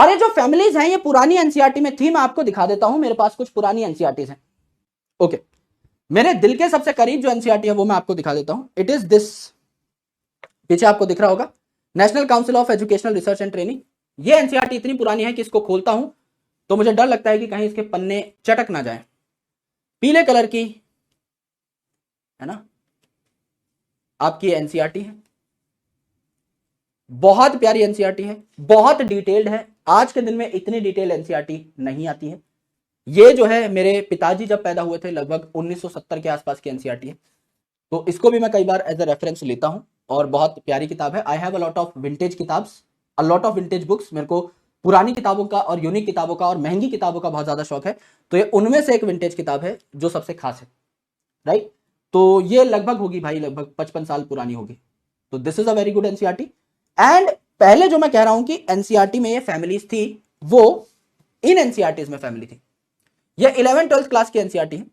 और ये जो फैमिलीज हैं ये पुरानी एनसीईआरटी में थी, मैं आपको दिखा देता हूं, मेरे पास कुछ पुरानी एनसीईआरटी हैं। ओके, मेरे दिल के सबसे करीब जो एनसीईआरटी है वो मैं आपको दिखा देता हूं। इट इज दिस, पीछे आपको दिख रहा होगा, national council of educational research and training. ये एनसीईआरटी इतनी पुरानी है कि इसको खोलता हूं तो मुझे डर लगता है कि कहीं इसके पन्ने चटक ना जाए। पीले कलर की है ना आपकी एनसीईआरटी है, बहुत प्यारी एनसीईआरटी है, बहुत डिटेल्ड है। आज के दिन में इतनी डिटेल एनसीईआरटी नहीं आती है। ये जो है मेरे पिताजी जब पैदा हुए थे लगभग 1970 के आसपास की एनसीईआरटी है, तो इसको भी मैं कई बार एज अ रेफरेंस लेता हूं और बहुत प्यारी किताब है। I have a lot of vintage किताब्स, a lot of vintage books. मेरे को पुरानी किताबों का और यूनिक किताबों का और महंगी किताबों का बहुत ज्यादा शौक है, तो ये उनमें से एक विंटेज किताब है जो सबसे खास है, राइट। तो ये लगभग होगी भाई, लगभग 55 साल पुरानी होगी। तो this is a very good NCERT. And पहले जो मैं कह रहा हूं कि एनसीईआरटी में ये फैमिलीज थी, वो इन एनसीईआरटीज में फैमिली थी। ये 11th-12th क्लास की एनसीईआरटी है,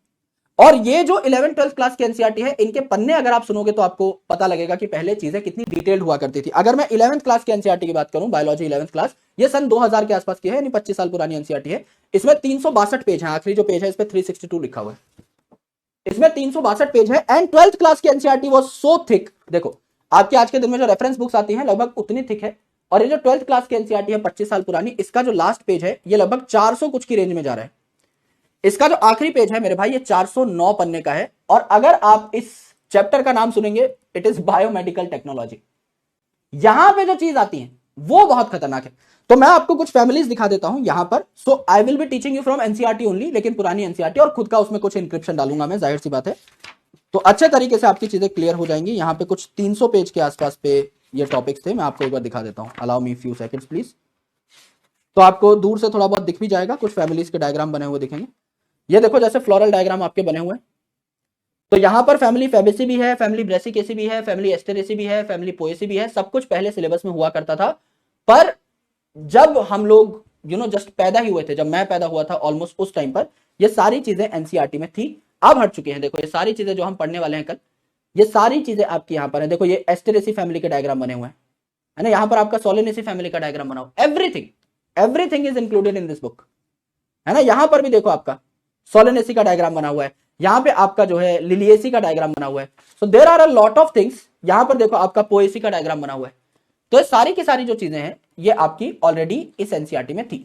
और ये जो 11th-12th क्लास की एनसीईआरटी है, इनके पन्ने अगर आप सुनोगे तो आपको पता लगेगा कि पहले चीजें कितनी डिटेल्ड हुआ करती थी। अगर मैं 11th क्लास की एनसीईआरटी की बात करूं, बायोलॉजी 11th क्लास, ये सन 2000 के आसपास की है, यानी 25 साल पुरानी एनसीईआरटी है। इसमें 362 पेज है, आखिरी जो पेज है इस पर 362 लिखा हुआ है, इसमें 362 पेज है। एंड 12th क्लास की एनसीईआरटी वाज सो थिक, देखो आपके आज के दिन में जो रेफरेंस बुक्स आती हैं लगभग उतनी थिक है, और ये जो 12th क्लास की एनसीईआरटी है 25 साल पुरानी, इसका जो लास्ट पेज है ये लगभग 400 कुछ की रेंज में जा रहा है। इसका जो आखिरी पेज है मेरे भाई ये 409 पन्ने का है, और अगर आप इस चैप्टर का नाम सुनेंगे, इट इज बायोमेडिकल टेक्नोलॉजी, यहां पे जो चीज आती है वो बहुत खतरनाक है। तो मैं आपको कुछ फैमिलीज दिखा देता हूं यहां पर। So I will be teaching you from NCERT only, लेकिन पुरानी एनसीईआरटी, और खुद का उसमें कुछ इंक्रिप्शन डालूंगा मैं, जाहिर सी बात है, तो अच्छे तरीके से आपकी चीजें क्लियर हो जाएंगी। यहां पे कुछ 300 पेज के आसपास पे ये टॉपिक्स थे, मैं आपको एक बार दिखा देता हूं। Allow me few seconds please. तो आपको दूर से थोड़ा बहुत दिख भी जाएगा, कुछ फैमिलीज के डायग्राम बने हुए दिखेंगे। ये देखो जैसे फ्लोरल डायग्राम आपके बने हुए हैं, तो यहां पर फैमिली फैबेसी भी है, फैमिली ब्रेसिकेसी भी है, फैमिली एस्टेरेसी भी है, फैमिली पोएसी भी है। सब कुछ पहले सिलेबस में हुआ करता था, पर जब हम लोग जस्ट पैदा ही हुए थे, जब मैं पैदा हुआ था ऑलमोस्ट उस टाइम पर ये सारी चीजें एनसीईआरटी में थी, अब हट चुकी हैं। देखो ये सारी चीजें जो हम पढ़ने वाले हैं कल, ये सारी चीजें आपकी यहां पर है। देखो ये एस्टेरेसी फैमिली के डायग्राम बने हुए हैं, है ना, यहां पर आपका सोलेनेसी फैमिली का डायग्राम बना हुआ, everything is included in this book, है ना। यहां पर भी देखो आपका सोलेनेसी का डायग्राम बना हुआ है, यहां पे आपका जो है लिलिएसी का डायग्राम बना हुआ है। So there are a lot of things. यहां पर देखो आपका पोएसी का डायग्राम बना हुआ है। तो ये सारी की सारी जो चीजें हैं ये आपकी ऑलरेडी इस एनसीईआरटी में थी।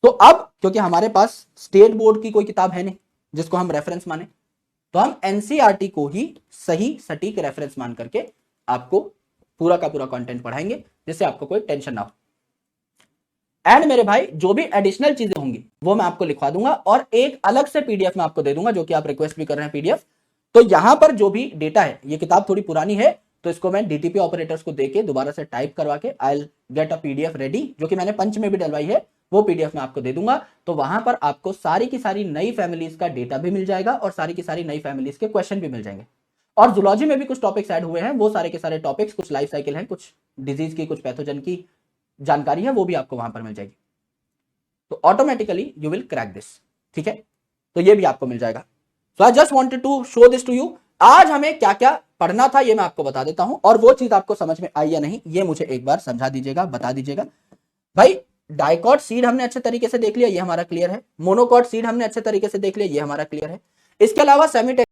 तो अब क्योंकि हमारे पास स्टेट बोर्ड की कोई किताब है नहीं जिसको हम रेफरेंस माने, तो हम एनसीईआरटी को ही सही सटीक रेफरेंस मान करके आपको पूरा का पूरा कंटेंट पढ़ाएंगे, जिससे आपको कोई टेंशन ना हो। एंड मेरे भाई जो भी एडिशनल चीजें होंगी वो मैं आपको लिखवा दूंगा, और एक अलग से पीडीएफ में आपको दे दूंगा, जो कि आप रिक्वेस्ट भी कर रहे हैं पीडीएफ। तो यहां पर जो भी डेटा है, ये किताब थोड़ी पुरानी है, तो इसको मैं डीटीपी ऑपरेटर्स को देके दोबारा से टाइप करवा के I will get a PDF ready, जो कि मैंने पंच में भी डलवाई है, वो पीडीएफ में आपको दे दूंगा। तो वहां पर आपको सारी की सारी नई फैमिलीज का डेटा भी मिल जाएगा, और सारी की सारी नई फैमिलीज के क्वेश्चन भी मिल जाएंगे। और जूलॉजी में भी कुछ टॉपिक्स ऐड हुए हैं, वो सारे के सारे टॉपिक्स, कुछ लाइफ साइकिल है, कुछ डिजीज की, कुछ पैथोजन की जानकारी है, वो भी आपको वहां पर मिल जाएगी। तो automatically you will crack this, ठीक है। तो ये भी आपको मिल जाएगा। So I just wanted to show this to you. आज हमें क्या क्या पढ़ना था ये मैं आपको बता देता हूं, और वो चीज आपको समझ में आई या नहीं ये मुझे एक बार समझा दीजिएगा, बता दीजिएगा। भाई डाइकॉट सीड हमने अच्छे तरीके से देख लिया, ये हमारा क्लियर है। मोनोकॉट सीड हमने अच्छे तरीके से देख लिया, ये हमारा क्लियर है। इसके अलावा सेमी